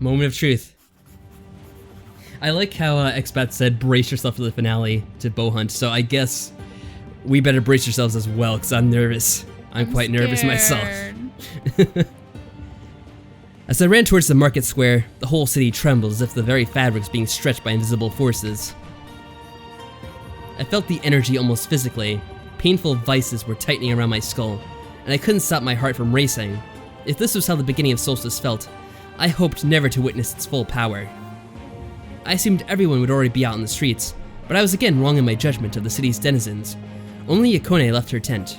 Moment of truth. I like how Expat said brace yourself for the finale to bow hunt, so I guess we better brace yourselves as well, because I'm nervous. I'm quite nervous myself. As I ran towards the market square, the whole city trembled as if the very fabric was being stretched by invisible forces. I felt the energy almost physically. Painful vices were tightening around my skull, and I couldn't stop my heart from racing. If this was how the beginning of Solstice felt, I hoped never to witness its full power. I assumed everyone would already be out in the streets, but I was again wrong in my judgment of the city's denizens. Only Yukone left her tent.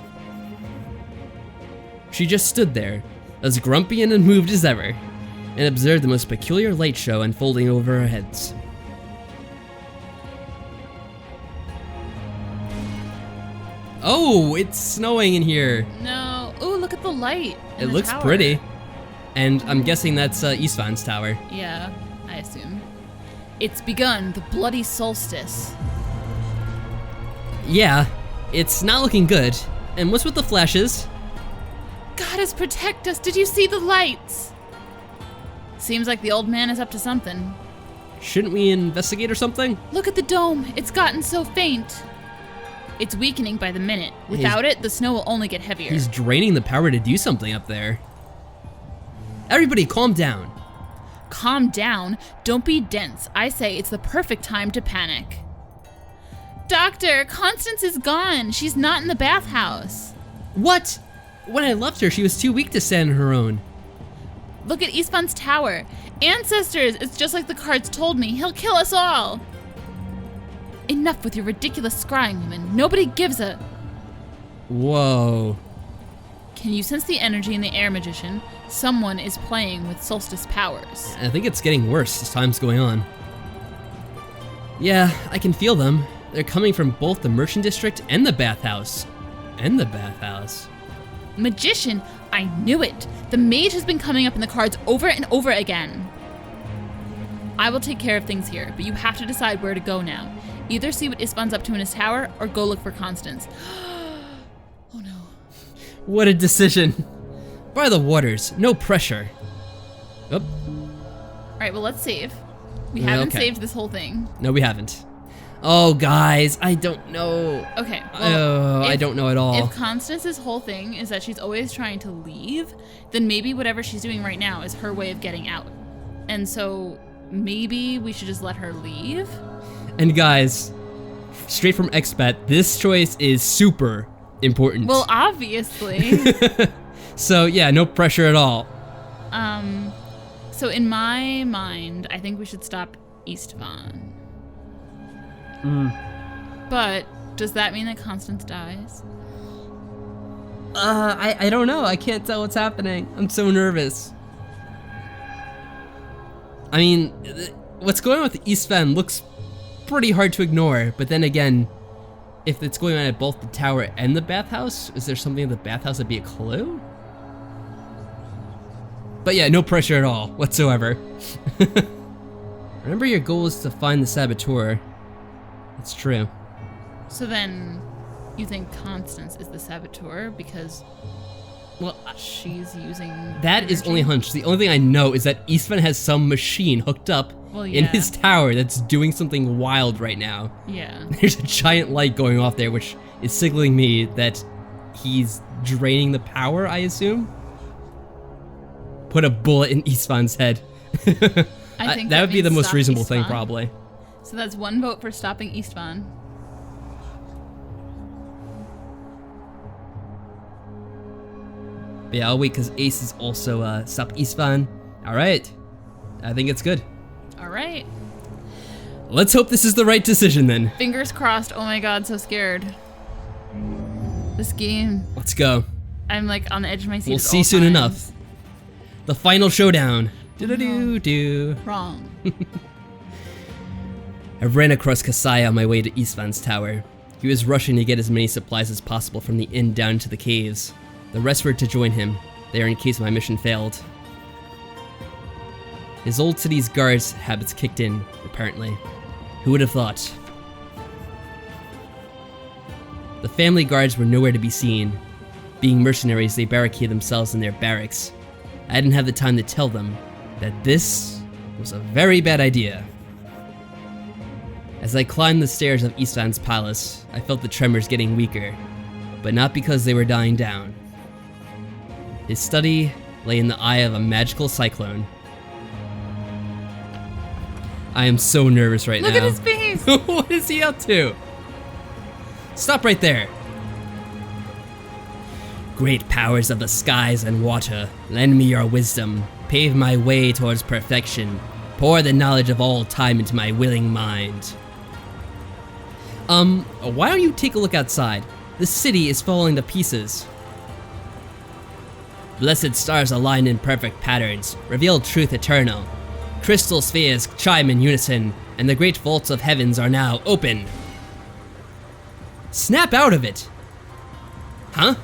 She just stood there, as grumpy and unmoved as ever, and observed the most peculiar light show unfolding over our heads. Oh, it's snowing in here. No. Oh, look at the light. It looks pretty. And I'm guessing that's Istvan's tower. Yeah, I assume. It's begun, the bloody solstice. Yeah, it's not looking good. And what's with the flashes? Goddess, protect us! Did you see the lights? Seems like the old man is up to something. Shouldn't we investigate or something? Look at the dome. It's gotten so faint. It's weakening by the minute. Without it, the snow will only get heavier. He's draining the power to do something up there. Everybody, calm down. Calm down? Don't be dense. I say it's the perfect time to panic. Doctor, Constance is gone. She's not in the bathhouse. What? When I left her, she was too weak to stand on her own. Look at Istvan's tower. Ancestors, it's just like the cards told me. He'll kill us all. Enough with your ridiculous scrying, woman. Nobody gives a... Whoa. Can you sense the energy in the air, magician? Someone is playing with Solstice powers. I think it's getting worse as time's going on. Yeah, I can feel them. They're coming from both the merchant district and the bathhouse. Magician, I knew it. The mage has been coming up in the cards over and over again. I will take care of things here, but you have to decide where to go now. Either see what Istvan's up to in his tower, or go look for Constance. Oh no. What a decision. By the waters, no pressure. Oh. Alright, well let's save. We haven't saved this whole thing. No, we haven't. Oh, guys, I don't know. Okay, well, I don't know at all. If Constance's whole thing is that she's always trying to leave, then maybe whatever she's doing right now is her way of getting out. And so maybe we should just let her leave? And guys, straight from Expat, this choice is super important. Well, obviously. So yeah, no pressure at all. So in my mind, I think we should stop Istvan. But does that mean that Constance dies? I don't know. I can't tell what's happening. I'm so nervous. I mean, what's going on with Istvan looks pretty hard to ignore, but then again, if it's going on at both the tower and the bathhouse, is there something in the bathhouse that'd be a clue? But yeah, no pressure at all, whatsoever. Remember, your goal is to find the saboteur. It's true. So then, you think Constance is the saboteur because, well, she's using that is only a hunch. The only thing I know is that Istvan has some machine hooked up in his tower that's doing something wild right now. Yeah. There's a giant light going off there, which is signaling me that he's draining the power, I assume. Put a bullet in Istvan's head. I think that would be the most reasonable Istvan. thing, probably. So that's one vote for stopping Istvan. But yeah, I'll wait because Ace is also stop Istvan. Alright. I think it's good. Alright. Let's hope this is the right decision then. Fingers crossed. Oh my god, so scared. This game. Let's go. I'm like on the edge of my seat. We'll see soon enough. The final showdown. Do-do-do-do. Wrong. I ran across Kasaya on my way to Istvan's tower. He was rushing to get as many supplies as possible from the inn down to the caves. The rest were to join him, there in case my mission failed. His old city's guards habits kicked in, apparently. Who would have thought? The family guards were nowhere to be seen. Being mercenaries, they barricaded themselves in their barracks. I didn't have the time to tell them that this was a very bad idea. As I climbed the stairs of Istvan's palace, I felt the tremors getting weaker, but not because they were dying down. His study lay in the eye of a magical cyclone. I am so nervous right now. Look at his face! What is he up to? Stop right there. Great powers of the skies and water, lend me your wisdom. Pave my way towards perfection. Pour the knowledge of all time into my willing mind. Why don't you take a look outside? The city is falling to pieces. Blessed stars align in perfect patterns, reveal truth eternal. Crystal spheres chime in unison, and the great vaults of heavens are now open. Snap out of it! Huh?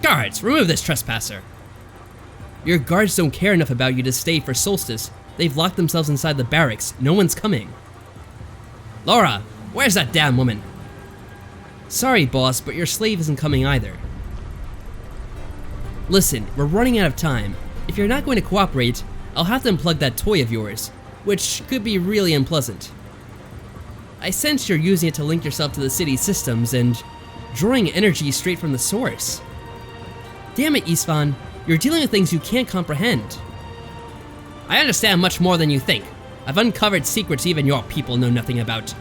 Guards, remove this trespasser. Your guards don't care enough about you to stay for Solstice. They've locked themselves inside the barracks. No one's coming. Laura, where's that damn woman? Sorry, boss, but your slave isn't coming either. Listen, we're running out of time. If you're not going to cooperate, I'll have to unplug that toy of yours, which could be really unpleasant. I sense you're using it to link yourself to the city's systems and drawing energy straight from the source. Damn it, Istvan, you're dealing with things you can't comprehend. I understand much more than you think. I've uncovered secrets even your people know nothing about.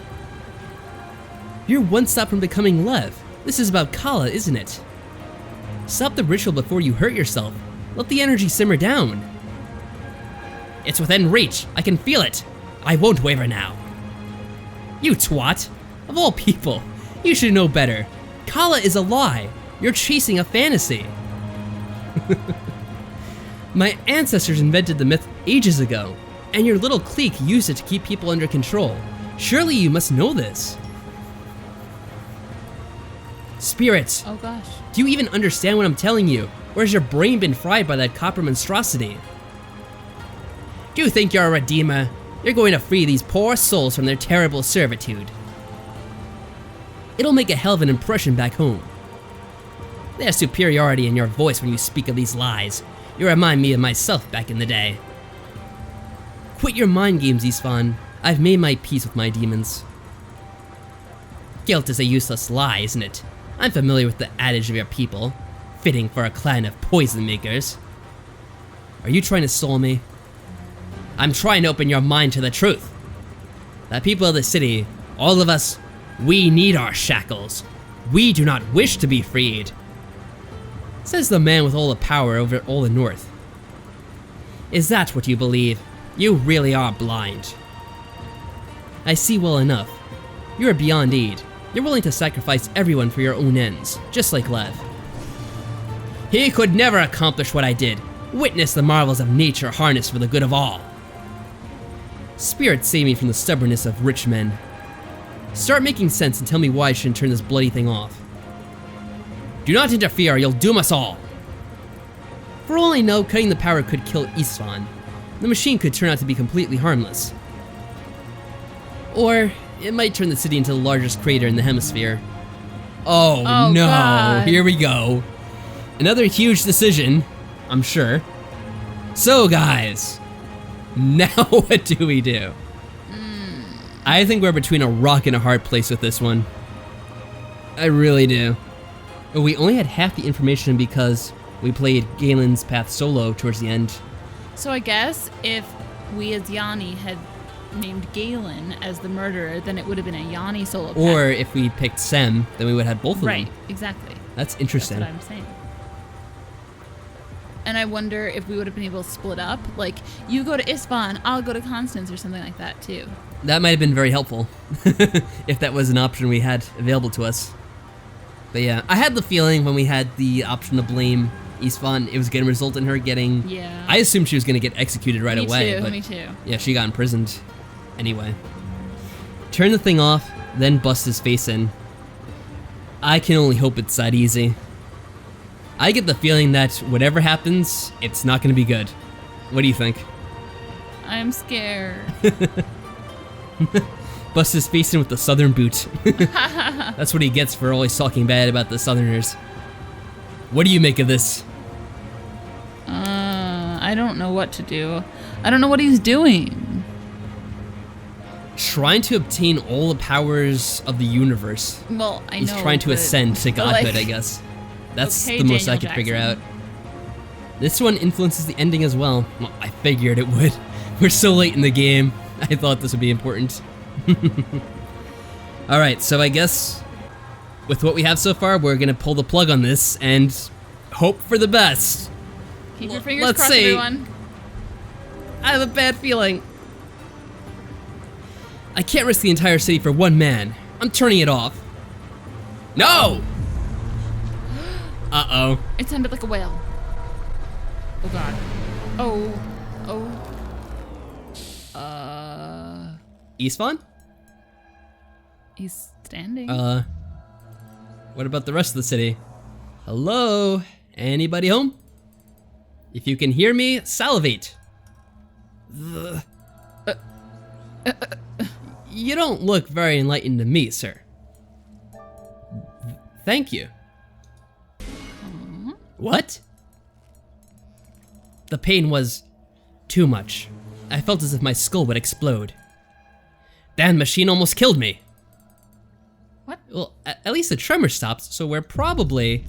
You're one step from becoming Lev. This is about Kala, isn't it? Stop the ritual before you hurt yourself. Let the energy simmer down. It's within reach. I can feel it. I won't waver now. You twat. Of all people, you should know better. Kala is a lie. You're chasing a fantasy. My ancestors invented the myth ages ago, and your little clique used it to keep people under control. Surely you must know this. Spirits. Oh gosh. Do you even understand what I'm telling you? Or has your brain been fried by that copper monstrosity? Do you think you're a redeemer? You're going to free these poor souls from their terrible servitude. It'll make a hell of an impression back home. There's superiority in your voice when you speak of these lies. You remind me of myself back in the day. Quit your mind games, Istvan. I've made my peace with my demons. Guilt is a useless lie, isn't it? I'm familiar with the adage of your people. Fitting for a clan of poison makers. Are you trying to stall me? I'm trying to open your mind to the truth. The people of the city, all of us, we need our shackles. We do not wish to be freed. Says the man with all the power over all the North. Is that what you believe? You really are blind. I see well enough. You are beyond aid. You're willing to sacrifice everyone for your own ends, just like Lev. He could never accomplish what I did. Witness the marvels of nature harnessed for the good of all. Spirit save me from the stubbornness of rich men. Start making sense and tell me why I shouldn't turn this bloody thing off. Do not interfere, you'll doom us all. For all I know, cutting the power could kill Istvan. The machine could turn out to be completely harmless. Or it might turn the city into the largest crater in the hemisphere. Oh no, God. Here we go. Another huge decision, I'm sure. So guys, now what do we do? I think we're between a rock and a hard place with this one. I really do. But we only had half the information because we played Galen's path solo towards the end. So I guess if we as Yanni had named Galen as the murderer, then it would have been a Yanni solo path. Or if we picked Sem, then we would have both of them. Right, exactly. That's interesting. That's what I'm saying. And I wonder if we would have been able to split up. Like, you go to Istvan, I'll go to Constance or something like that too. That might have been very helpful. If that was an option we had available to us. But yeah, I had the feeling when we had the option to blame Istvan, it was going to result in her getting... Yeah. I assumed she was going to get executed right away. Me too. Yeah, she got imprisoned anyway. Turn the thing off, then bust his face in. I can only hope it's that easy. I get the feeling that whatever happens, it's not going to be good. What do you think? I'm scared. Bust his face in with the southern boot. That's what he gets for always talking bad about the southerners. What do you make of this? I don't know what to do. I don't know what he's doing. trying to obtain all the powers of the universe. Well, I know. He's trying to ascend to godhood, I guess. That's Okay, the most I Daniel could figure out. Jackson. This one influences the ending as well. Well, I figured it would. We're so late in the game. I thought this would be important. Alright, so I guess with what we have so far, we're gonna pull the plug on this and hope for the best. Keep your fingers Let's crossed, see. everyone. I have a bad feeling. I can't risk the entire city for one man. I'm turning it off. No! Uh-oh. It sounded like a whale. Oh god. Oh. Eastfon? He's standing. What about the rest of the city? Hello? Anybody home? If you can hear me, salivate. You don't look very enlightened to me, sir. Thank you. What? The pain was too much. I felt as if my skull would explode. That machine almost killed me. What? Well, at least the tremor stopped, so we're probably...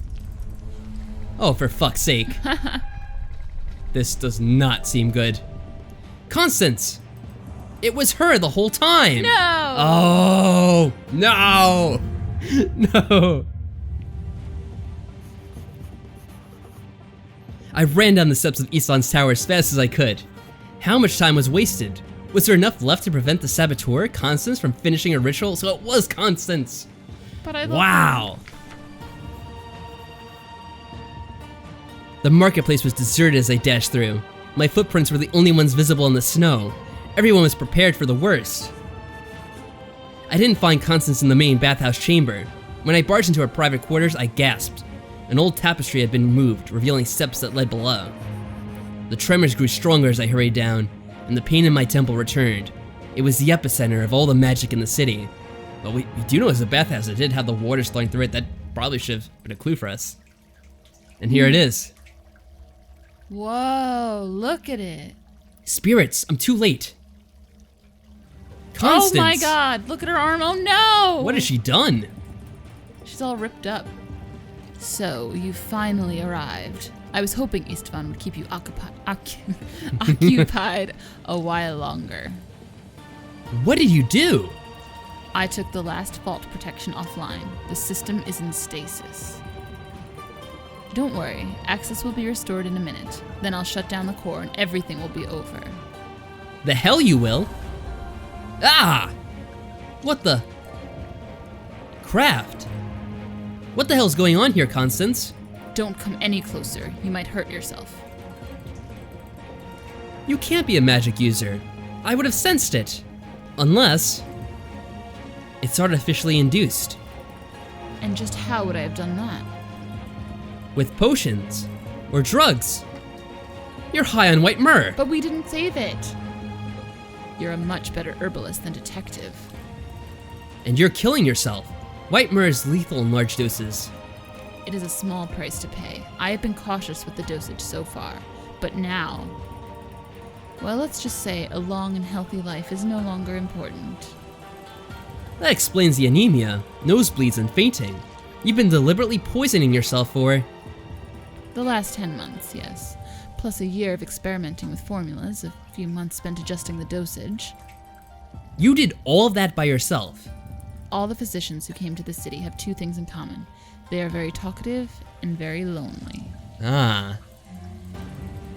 Oh, for fuck's sake. This does not seem good. Constance! It was her the whole time! No! Oh! No! No! I ran down the steps of Eastlawn's tower as fast as I could. How much time was wasted? Was there enough left to prevent the saboteur, Constance, from finishing a ritual? So it was Constance! But I love Wow! The marketplace was deserted as I dashed through. My footprints were the only ones visible in the snow. Everyone was prepared for the worst. I didn't find Constance in the main bathhouse chamber. When I barged into her private quarters, I gasped. An old tapestry had been moved, revealing steps that led below. The tremors grew stronger as I hurried down, and the pain in my temple returned. It was the epicenter of all the magic in the city. But we do know it's a bathhouse that did have the waters flowing through it. That probably should have been a clue for us. And here it is. Whoa, look at it. Spirits, I'm too late. Constance! Oh my god, look at her arm. Oh no! What has she done? She's all ripped up. So, you finally arrived. I was hoping Istvan would keep you occupied a while longer. What did you do? I took the last fault protection offline. The system is in stasis. Don't worry, access will be restored in a minute. Then I'll shut down the core and everything will be over. The hell you will? Ah! What the? Craft? What the hell's going on here, Constance? Don't come any closer. You might hurt yourself. You can't be a magic user. I would have sensed it. Unless... it's artificially induced. And just how would I have done that? With potions. Or drugs. You're high on white myrrh. But we didn't save it. You're a much better herbalist than detective. And you're killing yourself. White myrrh is lethal in large doses. It is a small price to pay. I have been cautious with the dosage so far. But now... well, let's just say a long and healthy life is no longer important. That explains the anemia, nosebleeds, and fainting. You've been deliberately poisoning yourself for... The last 10 months, yes. Plus a year of experimenting with formulas, a few months spent adjusting the dosage. You did all of that by yourself. All the physicians who came to the city have two things in common. They are very talkative and very lonely. Ah.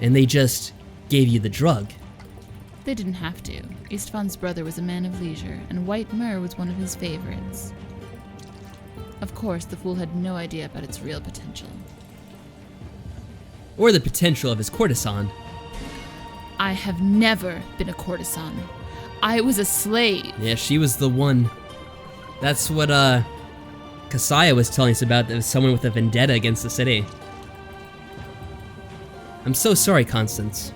And they just gave you the drug. They didn't have to. Istvan's brother was a man of leisure, and white myrrh was one of his favorites. Of course, the fool had no idea about its real potential. Or the potential of his courtesan. I have never been a courtesan. I was a slave. Yeah, she was the one. That's what, Kasaya was telling us about. There was someone with a vendetta against the city. I'm so sorry, Constance.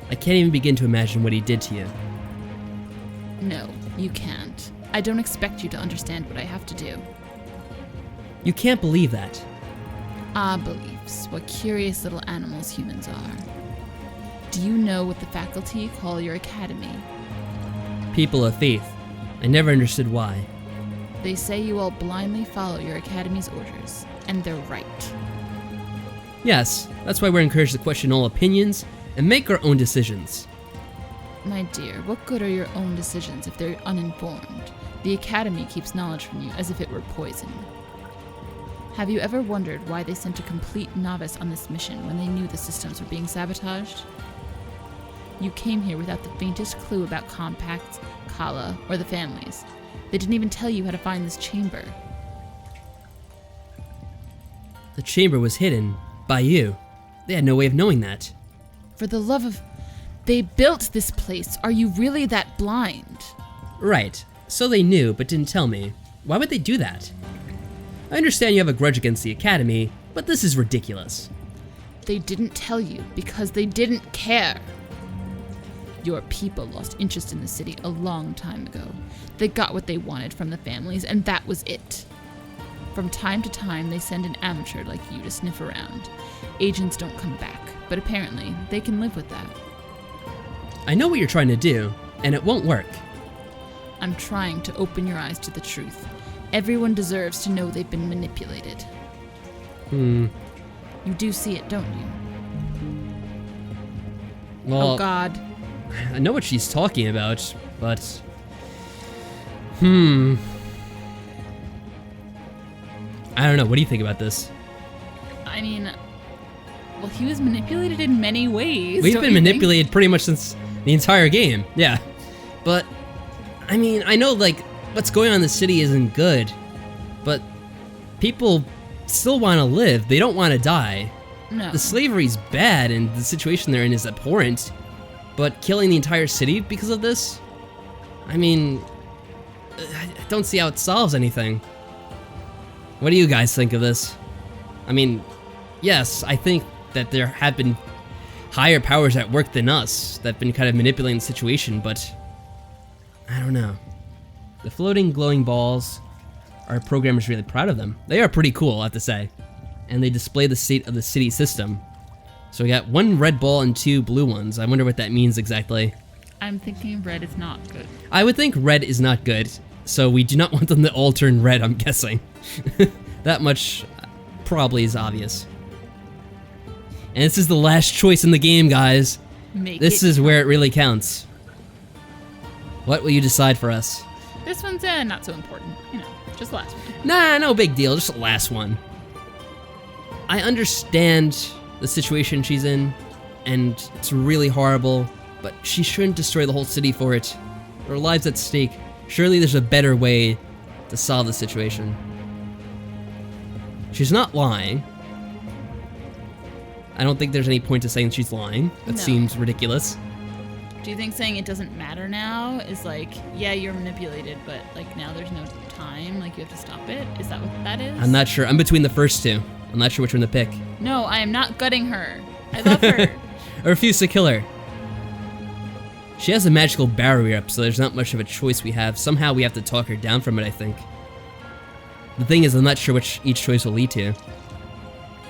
I can't even begin to imagine what he did to you. No, you can't. I don't expect you to understand what I have to do. You can't believe that. Ah, beliefs. What curious little animals humans are. Do you know what the faculty call your academy? people of faith. I never understood why. They say you all blindly follow your academy's orders, and they're right. Yes, that's why we're encouraged to question all opinions and make our own decisions. My dear, what good are your own decisions if they're uninformed? The academy keeps knowledge from you as if it were poison. Have you ever wondered why they sent a complete novice on this mission when they knew the systems were being sabotaged? You came here without the faintest clue about compacts, Kala, or the families. They didn't even tell you how to find this chamber. The chamber was hidden by you. They had no way of knowing that. For the love of... They built this place. Are you really that blind? Right. So they knew, but didn't tell me. Why would they do that? I understand you have a grudge against the Academy, but this is ridiculous. They didn't tell you because they didn't care. Your people lost interest in the city a long time ago. They got what they wanted from the families, and that was it. From time to time, they send an amateur like you to sniff around. Agents don't come back, but apparently they can live with that. I know what you're trying to do, and it won't work. I'm trying to open your eyes to the truth. Everyone deserves to know they've been manipulated. You do see it, don't you? Well, oh God. I know what she's talking about, but... I don't know, what do you think about this? I mean, well, he was manipulated in many ways. We've been manipulated pretty much since the entire game, yeah. But, I mean, I know, like, what's going on in the city isn't good, but people still want to live. They don't want to die. No. The slavery's bad, and the situation they're in is abhorrent, but killing the entire city because of this? I mean, I don't see how it solves anything. What do you guys think of this? I mean, yes, I think that there have been higher powers at work than us that have been kind of manipulating the situation, but I don't know. The floating glowing balls, our programmer's really proud of them. They are pretty cool, I have to say. And they display the state of the city system. So we got 1 red ball and 2 blue ones. I wonder what that means exactly. I'm thinking red is not good. I would think red is not good, so we do not want them to all turn red, I'm guessing. That much probably is obvious. And this is the last choice in the game, guys. This is where it really counts. What will you decide for us? This one's not so important. You know, just the last one. Nah, no big deal, just the last one. I understand the situation she's in, and it's really horrible, but she shouldn't destroy the whole city for it. Her lives at stake. Surely there's a better way to solve the situation. She's not lying. I don't think there's any point to saying she's lying. That seems ridiculous. Do you think saying it doesn't matter now is like, yeah, you're manipulated, but like now there's no time, like you have to stop it? Is that what that is? I'm not sure. I'm between the first two. I'm not sure which one to pick. No, I am not gutting her. I love her. I refuse to kill her. She has a magical barrier up, so there's not much of a choice we have. Somehow we have to talk her down from it, I think. The thing is, I'm not sure which each choice will lead to.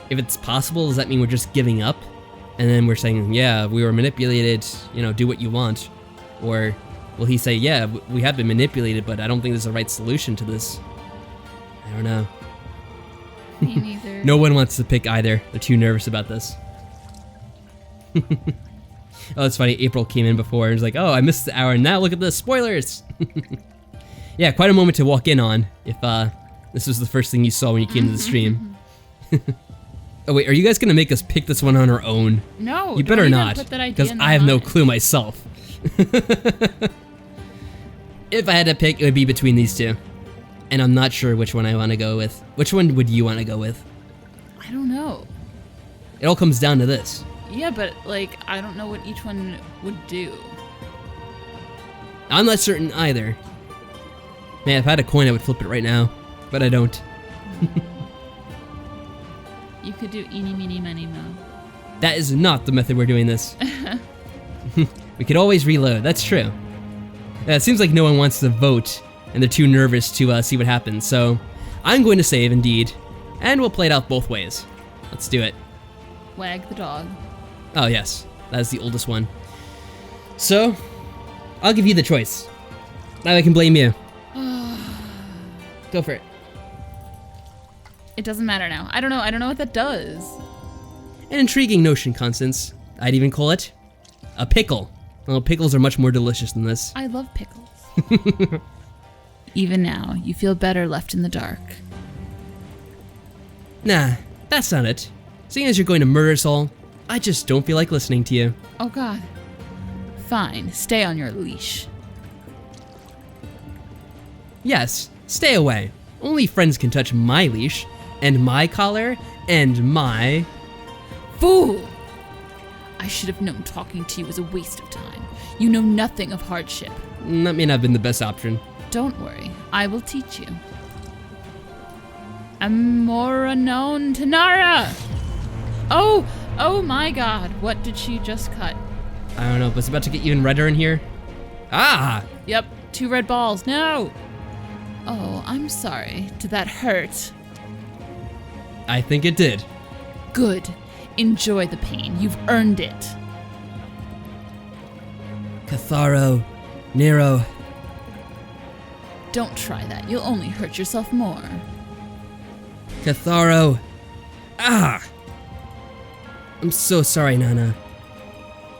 If it's possible, does that mean we're just giving up? And then we're saying, yeah, we were manipulated, you know, do what you want. Or will he say, yeah, we have been manipulated, but I don't think there's a right solution to this. I don't know. Me neither. No one wants to pick either. They're too nervous about this. Oh, it's funny. April came in before and was like, oh, I missed the hour, and now look at the spoilers. Yeah, quite a moment to walk in on if this was the first thing you saw when you came to the stream. Oh wait, are you guys gonna make us pick this one on our own? No, you better not, because I have no clue myself. If I had to pick, it would be between these two. And I'm not sure which one I want to go with. Which one would you want to go with? I don't know. It all comes down to this. Yeah, but like, I don't know what each one would do. I'm not certain either. Man, if I had a coin, I would flip it right now. But I don't. You could do eeny, meeny, miny, mo. That is not the method we're doing this. We could always reload. That's true. Yeah, it seems like no one wants to vote, and they're too nervous to see what happens. So I'm going to save, indeed. And we'll play it out both ways. Let's do it. Wag the dog. Oh, yes. That is the oldest one. So, I'll give you the choice. Now I can blame you. Go for it. It doesn't matter now. I don't know what that does. An intriguing notion, Constance. I'd even call it a pickle. Well, pickles are much more delicious than this. I love pickles. Even now, you feel better left in the dark. Nah, that's not it. Seeing as you're going to murder us all, I just don't feel like listening to you. Oh God. Fine, stay on your leash. Yes, stay away. Only friends can touch my leash, and my collar, and my... Fool! I should have known talking to you was a waste of time. You know nothing of hardship. That may not have been the best option. Don't worry, I will teach you. Amora known Tanara! Oh my God, what did she just cut? I don't know, but it's about to get even redder in here. Ah! Yep, 2 red balls, no! Oh, I'm sorry, did that hurt? I think it did. Good, enjoy the pain, you've earned it. Catharo, Nero. Don't try that, you'll only hurt yourself more. Catharo. Ah! I'm so sorry, Nana.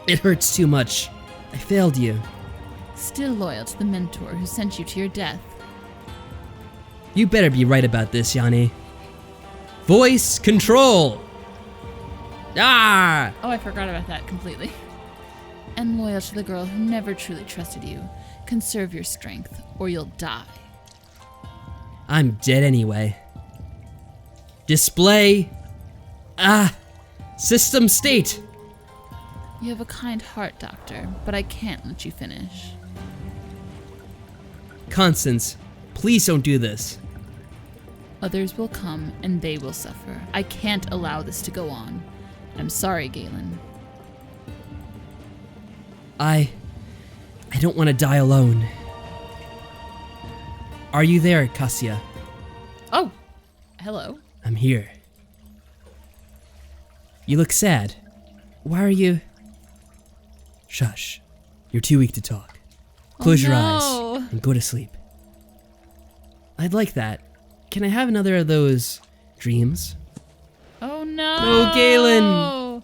It hurts too much. I failed you. Still loyal to the mentor who sent you to your death. You better be right about this, Yanni. Voice control! Ah! Oh, I forgot about that completely. And loyal to the girl who never truly trusted you. Conserve your strength, or you'll die. I'm dead anyway. Display. System state. You have a kind heart, Doctor, but I can't let you finish. Constance, please don't do this. Others will come, and they will suffer. I can't allow this to go on. I'm sorry, Galen. I don't want to die alone. Are you there, Cassia? Oh, hello. I'm here. You look sad. Why are you... Shush. You're too weak to talk. Close your eyes and go to sleep. I'd like that. Can I have another of those dreams? Oh no! No, Galen!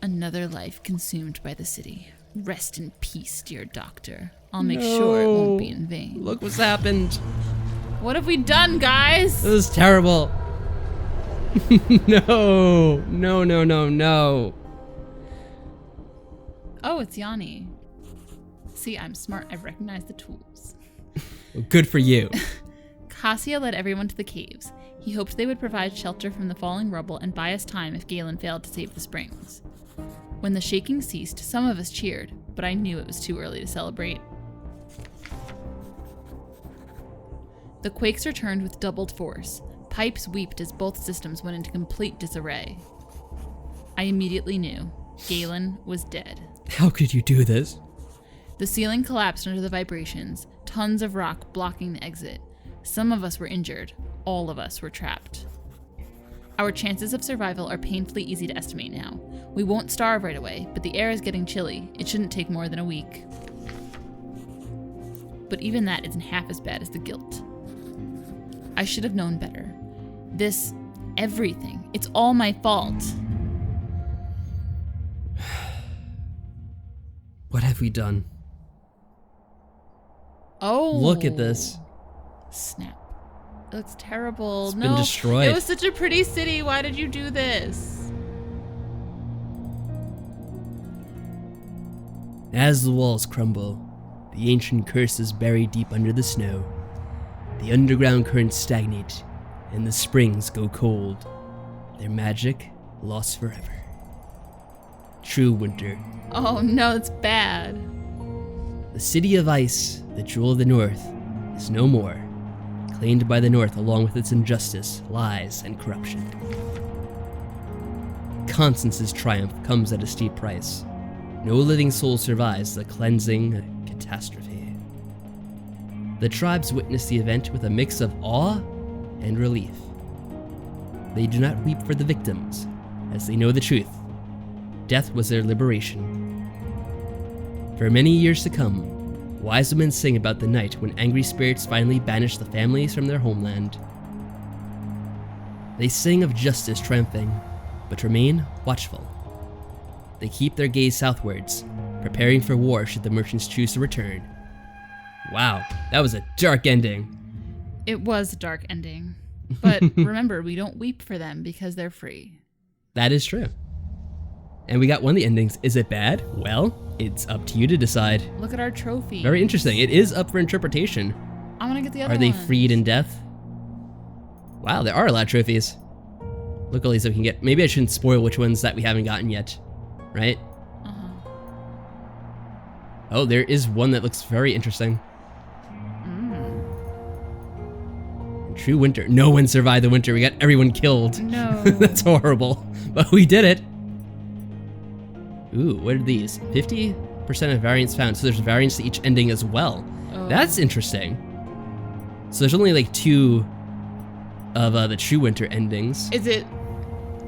Another life consumed by the city. Rest in peace, dear Doctor. I'll make sure it won't be in vain. Look what's happened. What have we done, guys? This is terrible. No. No. Oh, it's Yanni. See, I'm smart. I recognize the tools. Good for you. Cassia led everyone to the caves. He hoped they would provide shelter from the falling rubble and buy us time if Galen failed to save the springs. When the shaking ceased, some of us cheered, but I knew it was too early to celebrate. The quakes returned with doubled force. Pipes weeped as both systems went into complete disarray. I immediately knew Galen was dead. How could you do this? The ceiling collapsed under the vibrations, tons of rock blocking the exit. Some of us were injured, all of us were trapped. Our chances of survival are painfully easy to estimate now. We won't starve right away, but the air is getting chilly. It shouldn't take more than a week. But even that isn't half as bad as the guilt. I should have known better. This, everything, it's all my fault. What have we done? Oh. Look at this. Snap. It looks terrible. It's been destroyed. It was such a pretty city. Why did you do this? As the walls crumble, the ancient curses bury deep under the snow. The underground currents stagnate, and the springs go cold. Their magic lost forever. True winter. Oh no, it's bad. The city of ice, the jewel of the north, is no more. Claimed by the north along with its injustice, lies, and corruption. Constance's triumph comes at a steep price. No living soul survives the cleansing catastrophe. The tribes witness the event with a mix of awe and relief. They do not weep for the victims, as they know the truth. Death was their liberation. For many years to come, Wise women sing about the night when angry spirits finally banish the families from their homeland. They sing of justice triumphing, but remain watchful. They keep their gaze southwards, preparing for war should the merchants choose to return. Wow, that was a dark ending. It was a dark ending. But remember, we don't weep for them because they're free. That is true. And we got one of the endings. Is it bad? Well, it's up to you to decide. Look at our trophy. Very interesting. It is up for interpretation. I want to get the other Are they one. freed in death? Wow, there are a lot of trophies. Look at all these that we can get. Maybe I shouldn't spoil which ones that we haven't gotten yet, right? Oh, there is one that looks very interesting. True winter. No one survived the winter. We got everyone killed. No. That's horrible. But we did it. Ooh, what are these? 50% of variants found. So there's variants to each ending as well. Oh. That's interesting. So there's only like 2 of the true winter endings. Is it?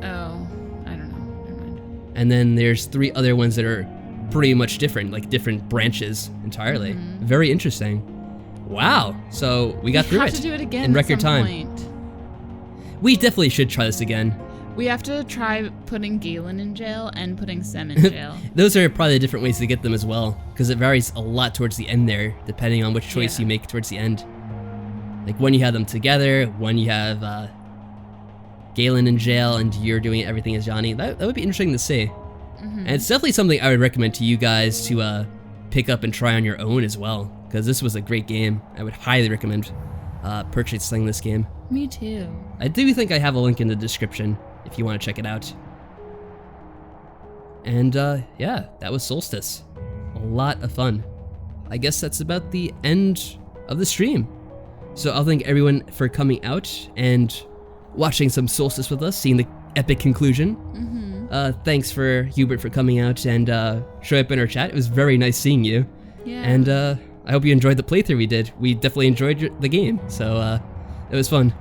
Oh, I don't know. Never mind. And then there's 3 other ones that are pretty much different, like different branches entirely. Very interesting. Wow. So we got through it to do it again in record at some time. Point. We definitely should try this again. We have to try putting Galen in jail and putting Sem in jail. Those are probably different ways to get them as well, because it varies a lot towards the end there, depending on which choice you make towards the end. Like when you have them together, when you have Galen in jail and you're doing everything as Johnny, that would be interesting to see. And it's definitely something I would recommend to you guys to pick up and try on your own as well, because this was a great game. I would highly recommend purchasing this game. Me too. I do think I have a link in the description if you want to check it out. And yeah, that was Solstice. A lot of fun. I guess that's about the end of the stream. So I'll thank everyone for coming out and watching some Solstice with us, seeing the epic conclusion. Thanks for Hubert for coming out and showing up in our chat. It was very nice seeing you. Yeah. And I hope you enjoyed the playthrough we did. We definitely enjoyed the game, so it was fun.